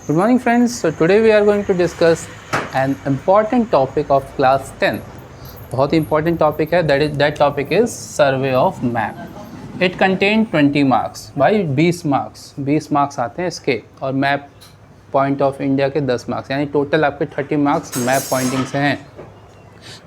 Good morning friends. So today we are going to discuss an important topic of class 10. बहुत ही important topic है, that topic is survey of map. It contain 20 marks. भाई 20 marks आते हैं इसके, और map point of India के 10 marks, यानी total आपके 30 मार्क्स मैप पॉइंटिंग से हैं।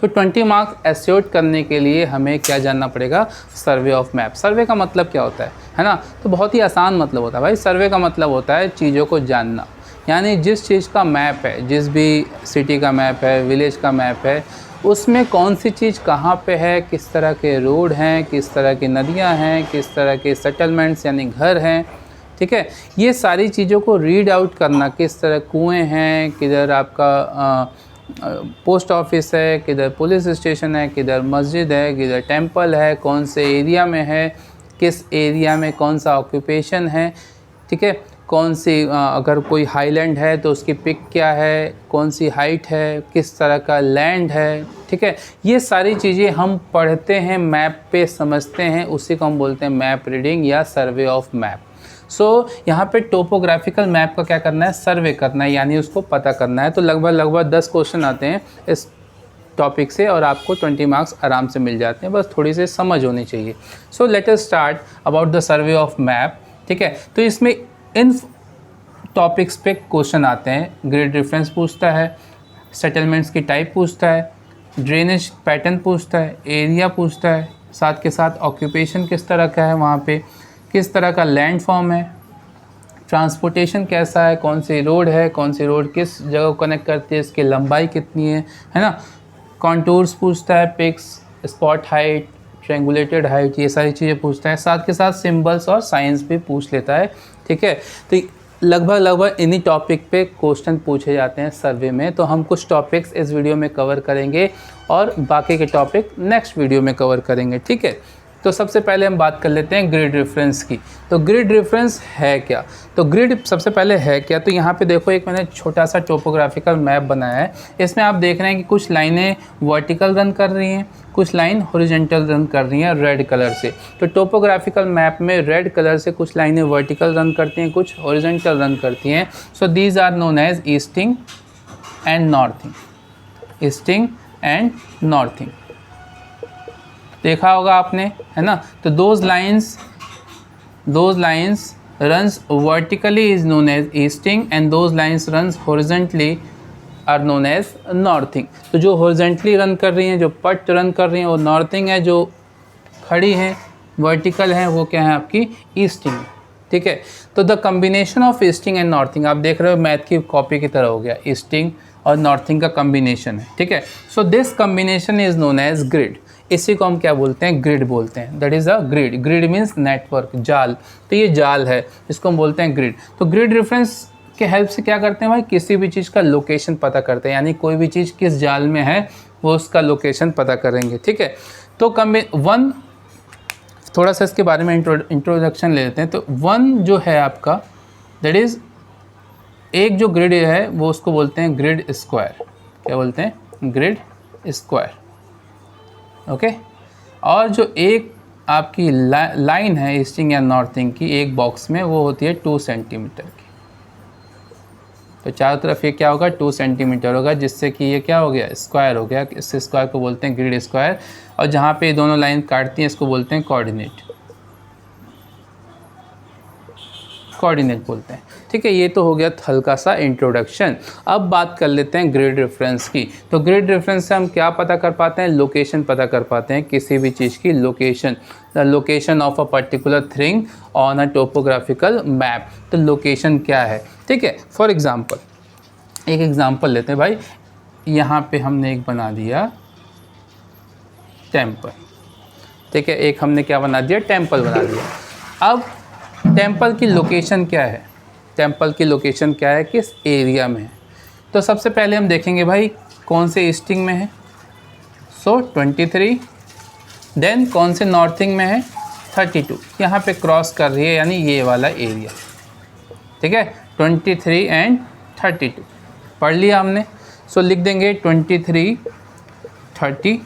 तो 20 मार्क्स एस्योर करने के लिए हमें क्या जानना पड़ेगा? Survey of map. सर्वे का मतलब क्या होता है ना? तो बहुत ही आसान मतलब होता है भाई। सर्वे का मतलब होता है चीज़ों को जानना, यानी जिस चीज़ का मैप है, जिस भी सिटी का मैप है, विलेज का मैप है, उसमें कौन सी चीज़ कहाँ पे है, किस तरह के रोड हैं, किस तरह की नदियाँ हैं, किस तरह के सेटलमेंट्स यानी घर हैं, ठीक है। ये सारी चीज़ों को रीड आउट करना, किस तरह कुएँ हैं, किधर आपका पोस्ट ऑफिस है, किधर पुलिस स्टेशन है, किधर मस्जिद है, किधर टेंपल है, कौन से एरिया में है, किस एरिया में कौन सा ऑक्यूपेशन है, ठीक है। कौन सी अगर कोई हाईलैंड है तो उसकी पिक क्या है, कौन सी हाइट है, किस तरह का लैंड है, ठीक है। ये सारी चीज़ें हम पढ़ते हैं, मैप पे समझते हैं, उसी को हम बोलते हैं मैप रीडिंग या सर्वे ऑफ मैप। सो यहाँ पे टोपोग्राफिकल मैप का क्या करना है? सर्वे करना है, यानी उसको पता करना है। तो लगभग 10 क्वेश्चन आते हैं इस टॉपिक से, और आपको 20 मार्क्स आराम से मिल जाते हैं, बस थोड़ी सी समझ होनी चाहिए। So let us start about the survey of map, ठीक है। तो इसमें इन टॉपिक्स पे क्वेश्चन आते हैं। ग्रिड रेफरेंस पूछता है, सेटलमेंट्स की टाइप पूछता है, ड्रेनेज पैटर्न पूछता है, एरिया पूछता है, साथ के साथ ऑक्यूपेशन किस तरह का है वहाँ पे, किस तरह का लैंड फॉर्म है, ट्रांसपोर्टेशन कैसा है, कौन सी रोड है, कौन सी रोड किस जगह को कनेक्ट करती है, इसकी लंबाई कितनी है ना। कॉन्टूर्स पूछता है, पिक्स, स्पॉट हाइट, ट्रेंगुलेटेड हाइट, ये सारी चीज़ें पूछता है। साथ के साथ सिंबल्स और साइंस भी पूछ लेता है, ठीक है। तो लगभग इन्हीं टॉपिक पे क्वेश्चन पूछे जाते हैं सर्वे में। तो हम कुछ टॉपिक्स इस वीडियो में कवर करेंगे और बाकी के टॉपिक नेक्स्ट वीडियो में कवर करेंगे, ठीक है। तो सबसे पहले हम बात कर लेते हैं ग्रिड रेफरेंस की। तो ग्रिड रेफरेंस है क्या? तो ग्रिड सबसे पहले है क्या? तो यहाँ पे देखो, एक मैंने छोटा सा टोपोग्राफिकल मैप बनाया है। इसमें आप देख रहे हैं कि कुछ लाइनें वर्टिकल रन कर रही हैं, कुछ लाइन हॉरिजॉन्टल रन कर रही हैं रेड कलर से। तो टोपोग्राफिकल मैप में रेड कलर से कुछ लाइनें वर्टिकल रन करती हैं, कुछ हॉरिजॉन्टल रन करती हैं। So these are known as easting and northing. Easting and northing देखा होगा आपने, है ना। तो those lines runs vertically is known as easting and those lines runs horizontally are known as northing। तो जो horizontally रन कर रही हैं, जो पट रन कर रही हैं, वो नॉर्थिंग है, जो खड़ी हैं वर्टिकल है वो क्या है आपकी ईस्टिंग, ठीक है। तो the combination of easting and northing, आप देख रहे हो मैथ की कॉपी की तरह हो गया, ईस्टिंग और नॉर्थिंग का कम्बिनेशन है, ठीक है। So this combination is known as grid. इसी को हम क्या बोलते हैं? ग्रिड बोलते हैं। That is a grid. Grid means network, जाल। तो ये जाल है, इसको हम बोलते हैं ग्रिड। तो ग्रिड रेफरेंस के हेल्प से क्या करते हैं भाई? किसी भी चीज़ का लोकेशन पता करते हैं, यानी कोई भी चीज़ किस जाल में है वो उसका लोकेशन पता करेंगे, ठीक है। तो थोड़ा सा इसके बारे में इंट्रोडक्शन ले लेते हैं। तो वन जो है आपका, दैट इज़ एक जो ग्रिड है वो उसको बोलते हैं ग्रिड स्क्वायर। क्या बोलते हैं? Grid square, okay. और जो एक आपकी लाइन है ईस्टिंग या नॉर्थिंग की एक बॉक्स में, वो होती है 2 सेंटीमीटर की। तो चारों तरफ ये क्या होगा? 2 सेंटीमीटर होगा, जिससे कि ये क्या हो गया? स्क्वायर हो गया। इस स्क्वायर को बोलते हैं ग्रिड स्क्वायर। और जहाँ पे दोनों लाइन काटती हैं इसको बोलते हैं कोऑर्डिनेट बोलते हैं, ठीक है। ये तो हो गया हल्का सा इंट्रोडक्शन। अब बात कर लेते हैं ग्रिड रेफरेंस की। तो ग्रिड रेफरेंस से हम क्या पता कर पाते हैं? लोकेशन पता कर पाते हैं, किसी भी चीज़ की location, the location of a particular thing on a topographical map. तो लोकेशन क्या है, ठीक है। फॉर एग्जांपल एक एग्जांपल लेते हैं भाई। यहाँ पे हमने एक बना दिया टेम्पल, ठीक है। एक हमने क्या बना दिया? टेम्पल बना दिया। अब टेम्पल की लोकेशन क्या है? टेम्पल की लोकेशन क्या है, किस एरिया में है? तो सबसे पहले हम देखेंगे भाई कौन से ईस्टिंग में है, सो 23। देन कौन से नॉर्थिंग में है, 32। यहाँ पे क्रॉस कर रही है, यानी ये वाला एरिया, ठीक है। 23 एंड 32 पढ़ लिया हमने। सो लिख देंगे 23, 32।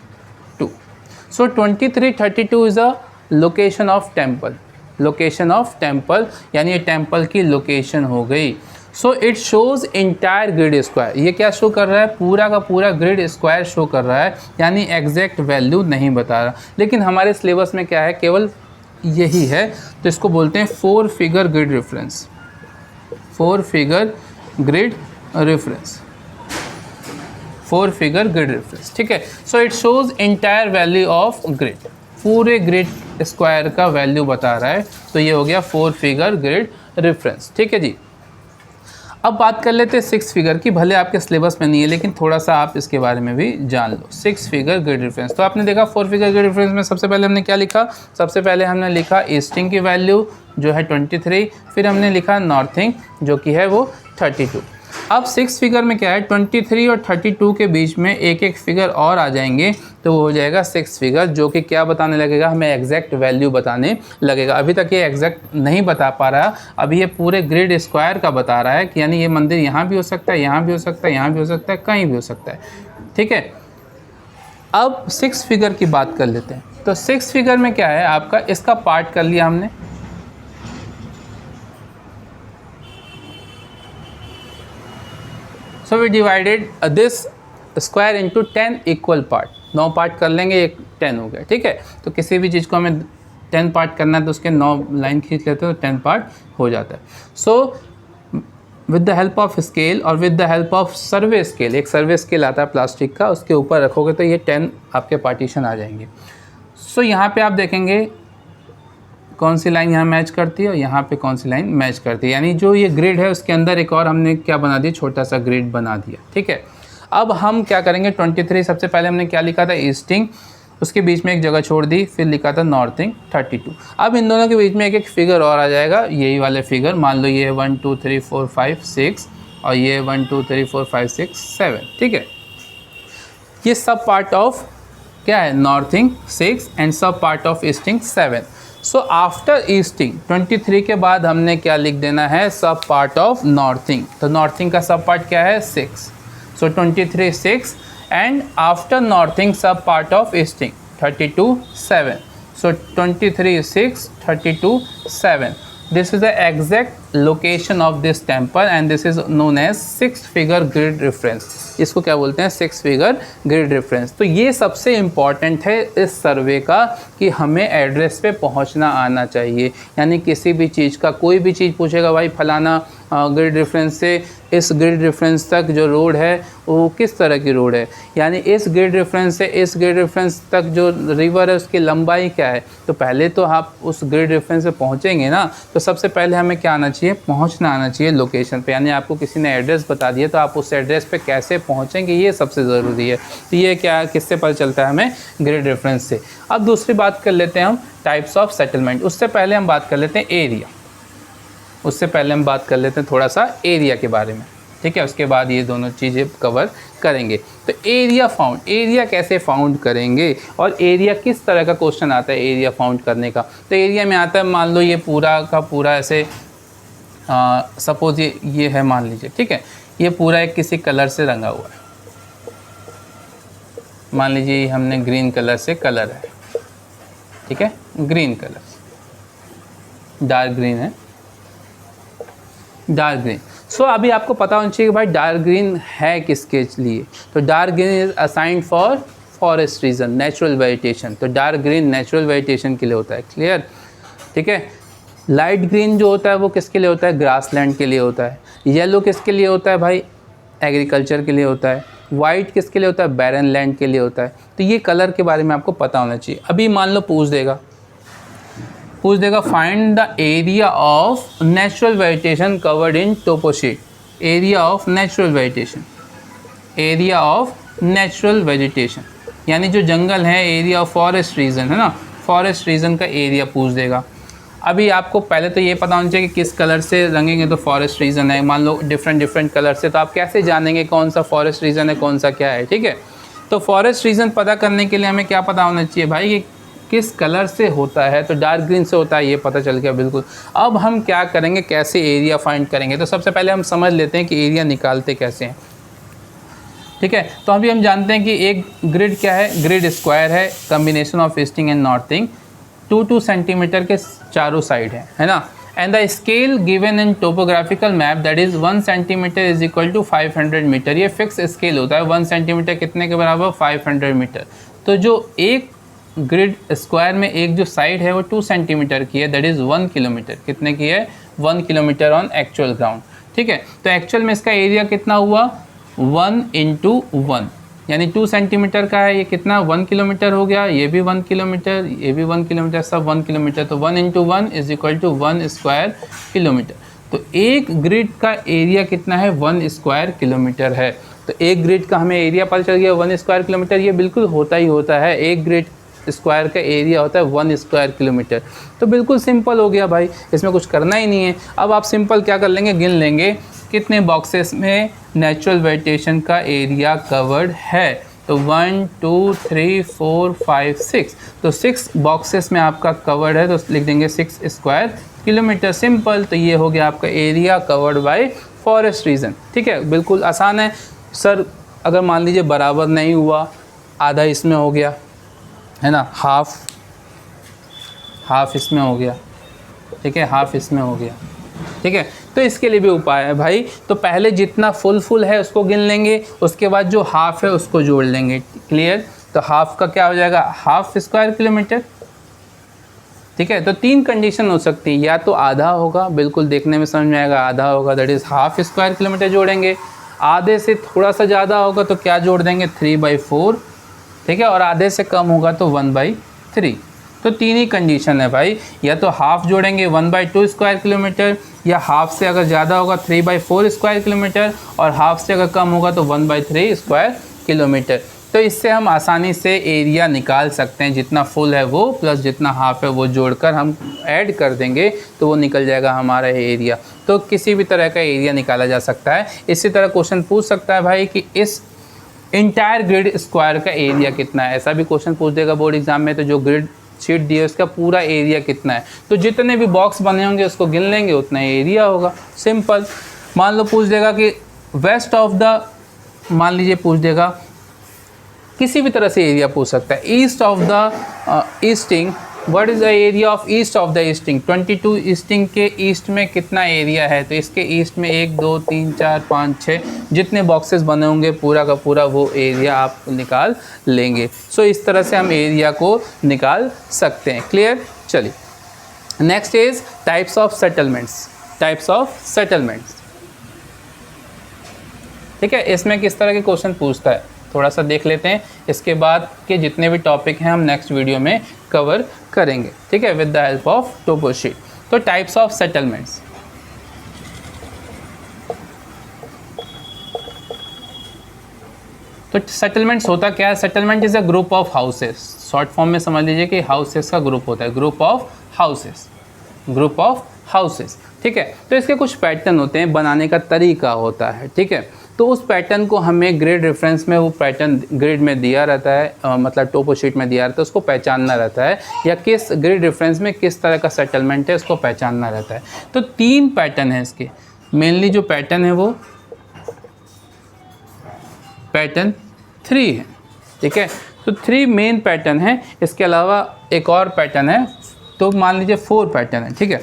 सो 23, 32 is a location of temple. Location of temple, यानी ये टेम्पल की लोकेशन हो गई। So it shows entire grid square. ये क्या शो कर रहा है, पूरा का पूरा ग्रिड स्क्वायर शो कर रहा है, यानी एग्जैक्ट वैल्यू नहीं बता रहा। लेकिन हमारे सिलेबस में क्या है, केवल यही है, तो इसको बोलते हैं 4 figure grid reference. 4 figure grid reference, 4 figure grid reference, ठीक है। So it shows entire value of grid, पूरे ग्रिड स्क्वायर का वैल्यू बता रहा है, तो ये हो गया 4 फिगर ग्रिड रेफरेंस, ठीक है जी। अब बात कर लेते हैं 6 फिगर की, भले आपके सिलेबस में नहीं है लेकिन थोड़ा सा आप इसके बारे में भी जान लो। 6 फिगर ग्रिड रेफरेंस, तो आपने देखा 4 फिगर ग्रिड रेफरेंस में सबसे पहले हमने क्या लिखा, सबसे पहले हमने लिखा ईस्टिंग की वैल्यू जो है 23, फिर हमने लिखा नॉर्थिंग जो कि है वो 32। अब 6 फिगर में क्या है, 23 और 32 के बीच में एक एक फिगर और आ जाएंगे, तो वो हो जाएगा 6 फिगर, जो कि क्या बताने लगेगा, हमें एग्जैक्ट वैल्यू बताने लगेगा। अभी तक ये एग्जैक्ट नहीं बता पा रहा, अभी ये पूरे ग्रिड स्क्वायर का बता रहा है कि यानी ये मंदिर यहाँ भी हो सकता है, यहाँ भी हो सकता है, यहाँ भी हो सकता है, कहीं भी हो सकता है, ठीक है। अब 6 फिगर की बात कर लेते हैं। तो 6 फिगर में क्या है आपका, इसका पार्ट कर लिया हमने, so we divided this square into 10 equal part, 9 part कर लेंगे, एक 10 हो गया, ठीक है। तो किसी भी चीज़ को हमें 10 पार्ट करना है तो उसके 9 लाइन खींच लेते हैं तो 10 पार्ट हो जाता है। So with the help of scale और with the help of survey scale, एक सर्वे स्केल आता है प्लास्टिक का, उसके ऊपर रखोगे तो ये 10 आपके पार्टीशन आ जाएंगे। सो यहाँ पे आप देखेंगे कौन सी लाइन यहाँ मैच करती है और यहाँ पे कौन सी लाइन मैच करती है, यानी जो ये ग्रिड है उसके अंदर एक और हमने क्या बना दिया, छोटा सा ग्रिड बना दिया, ठीक है। अब हम क्या करेंगे, 23 सबसे पहले हमने क्या लिखा था, ईस्टिंग, उसके बीच में एक जगह छोड़ दी, फिर लिखा था नॉर्थिंग 32। अब इन दोनों के बीच में एक एक फिगर और आ जाएगा, यही वाले फिगर, मान लो ये 1 2 3 4 5 6 और ये 1 2 3 4 5 6 7, ठीक है। ये सब पार्ट ऑफ क्या है, नॉर्थिंग 6 एंड सब part of easting 7। So after easting 23 के बाद हमने क्या लिख देना है, सब पार्ट ऑफ नॉर्थिंग। तो नॉर्थिंग का सब पार्ट क्या है, 6, सो 23 6 एंड आफ्टर नॉर्थिंग सब part of easting 32 7, so 23 6 32 7। This is the exact location of this temple and this is known as 6 figure grid reference। इसको क्या बोलते हैं, 6 figure grid reference। तो ये सबसे इम्पॉर्टेंट है इस सर्वे का कि हमें एड्रेस पे पहुंचना आना चाहिए, यानी किसी भी चीज़ का, कोई भी चीज़ पूछेगा भाई फलाना ग्रिड रेफरेंस से इस ग्रिड रेफरेंस तक जो रोड है वो किस तरह की रोड है, यानी इस ग्रिड रेफरेंस से इस ग्रिड रेफरेंस तक जो रिवर है उसकी लंबाई क्या है। तो पहले तो आप उस ग्रिड रेफरेंस से पहुंचेंगे ना, तो सबसे पहले हमें क्या आना चाहिए, पहुंचना आना चाहिए लोकेशन पे, यानी आपको किसी ने एड्रेस बता दिया तो आप उस एड्रेस पे कैसे पहुंचेंगे, ये सबसे ज़रूरी है। तो ये क्या, किससे पता चलता है हमें, ग्रिड रेफरेंस से। अब दूसरी बात कर लेते हैं हम टाइप्स ऑफ सेटलमेंट। उससे पहले हम बात कर लेते हैं एरिया, उससे पहले हम बात कर लेते हैं थोड़ा सा एरिया के बारे में, ठीक है। उसके बाद ये दोनों चीज़ें कवर करेंगे। तो एरिया फाउंड, एरिया कैसे फाउंड करेंगे और एरिया किस तरह का क्वेश्चन आता है एरिया फाउंड करने का। तो एरिया में आता है, मान लो ये पूरा का पूरा ऐसे सपोज ये है, मान लीजिए, ठीक है, ये पूरा एक किसी कलर से रंगा हुआ है, मान लीजिए हमने ग्रीन कलर से कलर है, ठीक है, ग्रीन कलर, डार्क ग्रीन है, डार्क ग्रीन। सो अभी आपको पता होना चाहिए कि भाई डार्क ग्रीन है किसके लिए। तो dark green is assigned for forest region, natural vegetation. तो डार्क ग्रीन नेचुरल वेजिटेशन के लिए होता है, क्लियर, ठीक है। लाइट ग्रीन जो होता है वो किसके लिए होता है, ग्रासलैंड के लिए होता है। येलो किसके लिए होता है भाई, एग्रीकल्चर के लिए होता है। वाइट किसके लिए होता है, बैरन लैंड के लिए होता है। तो ये कलर के बारे में आपको पता होना चाहिए। अभी मान लो पूछ देगा find the area of natural vegetation covered in toposheet, area of natural vegetation, area of natural vegetation, यानी जो जंगल है, एरिया ऑफ फॉरेस्ट रीजन है ना, फॉरेस्ट रीजन का एरिया पूछ देगा। अभी आपको पहले तो ये पता होना चाहिए कि किस कलर से रंगेंगे तो फॉरेस्ट रीजन है, मान लो डिफरेंट कलर से, तो आप कैसे जानेंगे कौन सा फॉरेस्ट रीजन है, कौन सा क्या है, ठीक है। तो फॉरेस्ट रीजन पता करने के लिए हमें क्या पता होना चाहिए भाई, ये किस कलर से होता है, तो डार्क ग्रीन से होता है, ये पता चल गया बिल्कुल। अब हम क्या करेंगे, कैसे एरिया फाइंड करेंगे। तो सबसे पहले हम समझ लेते हैं कि एरिया निकालते कैसे हैं, ठीक है। तो अभी हम जानते हैं कि एक ग्रिड क्या है, ग्रिड स्क्वायर है, combination of easting and northing, 2 2 centimetre के चारों साइड है ना। And the scale given in topographical map that is 1 centimetre is equal to 500 metre. ये फिक्स स्केल होता है, 1 सेंटीमीटर कितने के बराबर, 500 मीटर। तो जो एक ग्रिड स्क्वायर में एक जो साइड है वो 2 सेंटीमीटर की है, दैट इज़ 1 किलोमीटर। कितने की है, 1 किलोमीटर ऑन एक्चुअल ग्राउंड। ठीक है, तो एक्चुअल में इसका एरिया कितना हुआ, 1 × 1, यानी 2 सेंटीमीटर का है, ये कितना 1 किलोमीटर हो गया, ये भी 1 किलोमीटर, ये भी 1 किलोमीटर, सब 1 किलोमीटर। तो 1 × 1 is equal to 1 square kilometre. तो एक ग्रिड का एरिया कितना है, 1 स्क्वायर किलोमीटर है। तो एक ग्रिड का हमें एरिया पता चल गया 1 स्क्वायर किलोमीटर। ये बिल्कुल होता ही होता है, एक ग्रिड स्क्वायर का एरिया होता है 1 स्क्वायर किलोमीटर। तो बिल्कुल सिंपल हो गया भाई, इसमें कुछ करना ही नहीं है। अब आप सिंपल क्या कर लेंगे, गिन लेंगे कितने बॉक्सेस में नेचुरल वेजिटेशन का एरिया कवर्ड है। तो 1 2 3 4 5 6, तो 6 बॉक्सेस में आपका कवर्ड है, तो लिख देंगे 6 स्क्वायर किलोमीटर। सिंपल। तो ये हो गया आपका area covered by forest region. ठीक है, बिल्कुल आसान है। सर अगर मान लीजिए बराबर नहीं हुआ, आधा इसमें हो गया है ना, हाफ इसमें हो गया, ठीक है, हाफ इसमें हो गया। ठीक है, तो इसके लिए भी उपाय है भाई। तो पहले जितना फुल है उसको गिन लेंगे, उसके बाद जो हाफ है उसको जोड़ लेंगे। क्लियर। तो हाफ का क्या हो जाएगा, हाफ स्क्वायर किलोमीटर। ठीक है, तो 3 कंडीशन हो सकती है, या तो आधा होगा, बिल्कुल देखने में समझ में आएगा, आधा होगा that is half square kilometre जोड़ेंगे। आधे से थोड़ा सा ज़्यादा होगा तो क्या जोड़ देंगे, 3/4। ठीक है, और आधे से कम होगा तो 1/3। तो 3 ही कंडीशन है भाई, या तो हाफ जोड़ेंगे 1/2 स्क्वायर किलोमीटर, या हाफ से अगर ज़्यादा होगा 3/4 स्क्वायर किलोमीटर, और हाफ से अगर कम होगा तो 1/3 स्क्वायर किलोमीटर। तो इससे हम आसानी से एरिया निकाल सकते हैं, जितना फुल है वो प्लस जितना हाफ है वो जोड़कर हम ऐड कर देंगे तो वो निकल जाएगा हमारा एरिया। तो किसी भी तरह का एरिया निकाला जा सकता है। इसी तरह क्वेश्चन पूछ सकता है भाई कि इस इंटायर ग्रिड स्क्वायर का एरिया कितना है, ऐसा भी क्वेश्चन पूछ देगा बोर्ड एग्जाम में। तो जो ग्रिड शीट दी है उसका पूरा एरिया कितना है, तो जितने भी बॉक्स बने होंगे उसको गिन लेंगे, उतना एरिया होगा। सिंपल। मान लो पूछ देगा कि वेस्ट ऑफ द, मान लीजिए पूछ देगा, किसी भी तरह से एरिया पूछ सकता है, east of the easting, what is the area of east of the easting. 22 easting के ईस्ट में कितना एरिया है, तो इसके ईस्ट में 1 2 3 4 5 6 जितने बॉक्सेस बने होंगे पूरा का पूरा वो एरिया आप निकाल लेंगे। सो इस तरह से हम एरिया को निकाल सकते हैं। क्लियर। चलिए next is types of settlements. Types of settlements, ठीक है, इसमें किस तरह के क्वेश्चन पूछता है थोड़ा सा देख लेते हैं। इसके बाद के जितने भी टॉपिक हैं हम नेक्स्ट वीडियो में कवर करेंगे, ठीक है, with the help of topo sheet. तो टाइप्स ऑफ सेटलमेंट्स, तो सेटलमेंट्स होता क्या है, settlement is a group of houses. Short form में समझ लीजिए कि हाउसेस का ग्रुप होता है, group of houses, group of houses. ठीक है, तो इसके कुछ पैटर्न होते हैं, बनाने का तरीका होता है। ठीक है, तो उस पैटर्न को हमें ग्रिड रेफरेंस में, वो पैटर्न ग्रिड में दिया रहता है, मतलब टोपो शीट में दिया रहता है, उसको पहचानना रहता है, या किस ग्रिड रेफरेंस में किस तरह का सेटलमेंट है उसको पहचानना रहता है। तो 3 पैटर्न है इसके, मेनली जो पैटर्न है वो पैटर्न 3 है। ठीक है, तो 3 मेन पैटर्न है, इसके अलावा एक और पैटर्न है, तो मान लीजिए 4 पैटर्न है। ठीक है,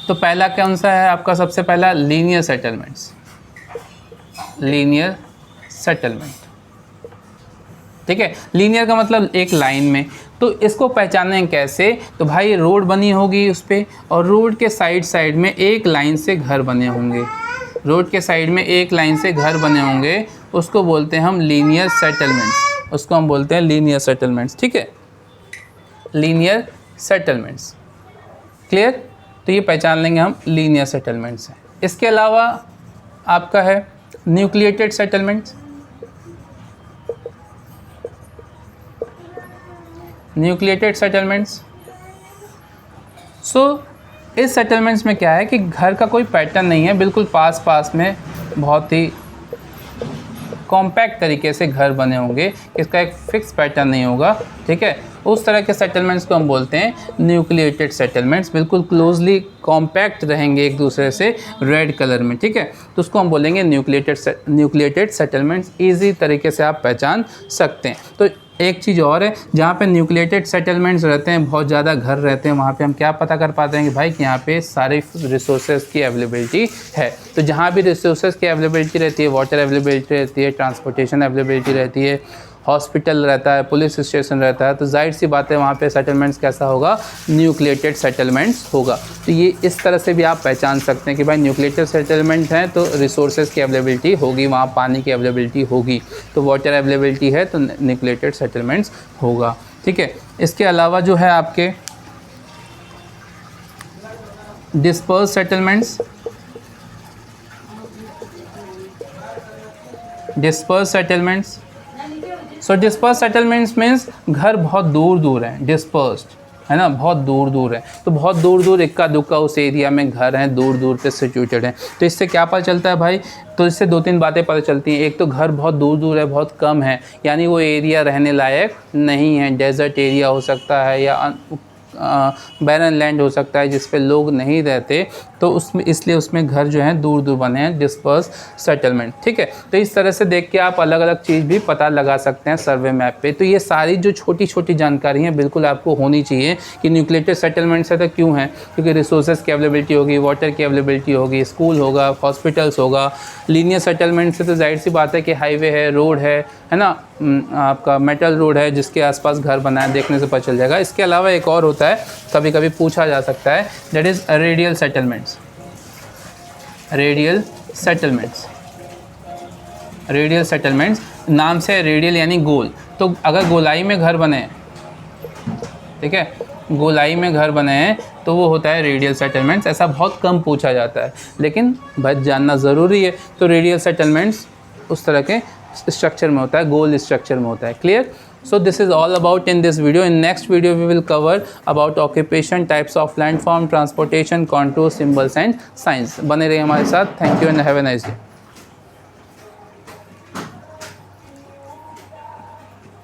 तो पहला कौन सा है आपका, सबसे पहला लीनियर सेटलमेंट्स, लीनियर सेटलमेंट। ठीक है, लीनियर का मतलब एक लाइन में, तो इसको पहचानें कैसे, तो भाई रोड बनी होगी उस पर, और रोड के साइड साइड में एक लाइन से घर बने होंगे, रोड के साइड में एक लाइन से घर बने होंगे, उसको बोलते हैं हम लीनियर सेटलमेंट्स, उसको हम बोलते हैं लीनियर सेटलमेंट्स। ठीक है, लीनियर सेटलमेंट्स। क्लियर, तो ये पहचान लेंगे हम लीनियर सेटलमेंट्स हैं। इसके अलावा आपका है न्यूक्लिएटेड सेटलमेंट्स। न्यूक्लिएटेड सेटलमेंट्स, सो इस सेटलमेंट्स में क्या है कि घर का कोई पैटर्न नहीं है, बिल्कुल पास पास में बहुत ही कॉम्पैक्ट तरीके से घर बने होंगे, इसका एक फिक्स पैटर्न नहीं होगा। ठीक है, उस तरह के सेटलमेंट्स को हम बोलते हैं न्यूक्लिएटेड सेटलमेंट्स, बिल्कुल क्लोजली कॉम्पैक्ट रहेंगे एक दूसरे से रेड कलर में, ठीक है। तो उसको हम बोलेंगे न्यूक्लिएटेड सेटलमेंट्स, ईजी तरीके से आप पहचान सकते हैं। तो एक चीज़ और है, जहाँ पे न्यूक्लिएटेड सेटलमेंट्स रहते हैं, बहुत ज़्यादा घर रहते हैं, वहाँ पे हम क्या पता कर पाते हैं कि भाई कि यहाँ पे सारे रिसोर्सेज की अवेलेबिलिटी है। तो जहाँ भी रिसोर्सेज की अवेलेबिलिटी रहती है, वाटर अवेलेबिलिटी रहती है, ट्रांसपोर्टेशन अवेलेबिलिटी रहती है, हॉस्पिटल रहता है, पुलिस स्टेशन रहता है, तो जाहिर सी बात है वहाँ पे सेटलमेंट्स कैसा होगा, न्यूक्लिएटेड सेटलमेंट्स होगा। तो ये इस तरह से भी आप पहचान सकते हैं कि भाई न्यूक्लिएटेड सेटलमेंट हैं तो रिसोर्सेज की अवेलेबिलिटी होगी, वहाँ पानी की अवेलेबिलिटी होगी, तो वाटर अवेलेबिलिटी है तो न्यूक्लिएटेड सेटलमेंट्स होगा, ठीक है। इसके अलावा जो है आपके डिस्पर्स सेटलमेंट्स, सो डिस्पर्स सेटलमेंट्स मीन्स घर बहुत दूर दूर हैं, डिस्पर्स्ड है ना, बहुत दूर दूर है, तो बहुत दूर दूर इक्का दुक्का उस एरिया में घर हैं, दूर दूर पे सिचुएटेड हैं। तो इससे क्या पता चलता है भाई, तो इससे दो तीन बातें पता चलती हैं। एक तो घर बहुत दूर दूर है, बहुत कम है, यानी वो एरिया रहने लायक नहीं है, डेजर्ट एरिया हो सकता है या बैरन लैंड हो सकता है जिस पे लोग नहीं रहते, तो उसमें इसलिए उसमें घर जो है दूर दूर बने हैं, डिस्पर्स सेटलमेंट, ठीक है। तो इस तरह से देख के आप अलग अलग चीज़ भी पता लगा सकते हैं सर्वे मैप पे। तो ये सारी जो छोटी छोटी जानकारी हैं बिल्कुल आपको होनी चाहिए कि न्यूक्लिएटेड सेटलमेंट से तो क्यों है, क्योंकि रिसोर्सेज की अवेलेबिलिटी होगी, वाटर की अवेलेबिलिटी होगी, स्कूल होगा, हॉस्पिटल्स होगा। लीनियर सेटलमेंट से तो जाहिर सी बात है कि हाईवे है, रोड है ना, आपका मेटल रोड है जिसके आसपास घर बना है, देखने से पता चल जाएगा। इसके अलावा एक और होता है, कभी कभी पूछा जा सकता है, that is radial settlements. Radial settlements नाम से रेडियल यानी गोल, तो अगर गोलाई में घर बने, ठीक है, गोलाई में घर बने हैं तो वो होता है रेडियल सेटलमेंट्स। ऐसा बहुत कम पूछा जाता है लेकिन बहुत जानना ज़रूरी है। तो रेडियल सेटलमेंट्स उस तरह के स्ट्रक्चर में होता है, गोल स्ट्रक्चर में होता है। Clear? So this is all about in this video. In next video we will cover about occupation, types of landform, transportation, contours, symbols and signs. बने रहिए हमारे साथ. Thank you and have a nice day.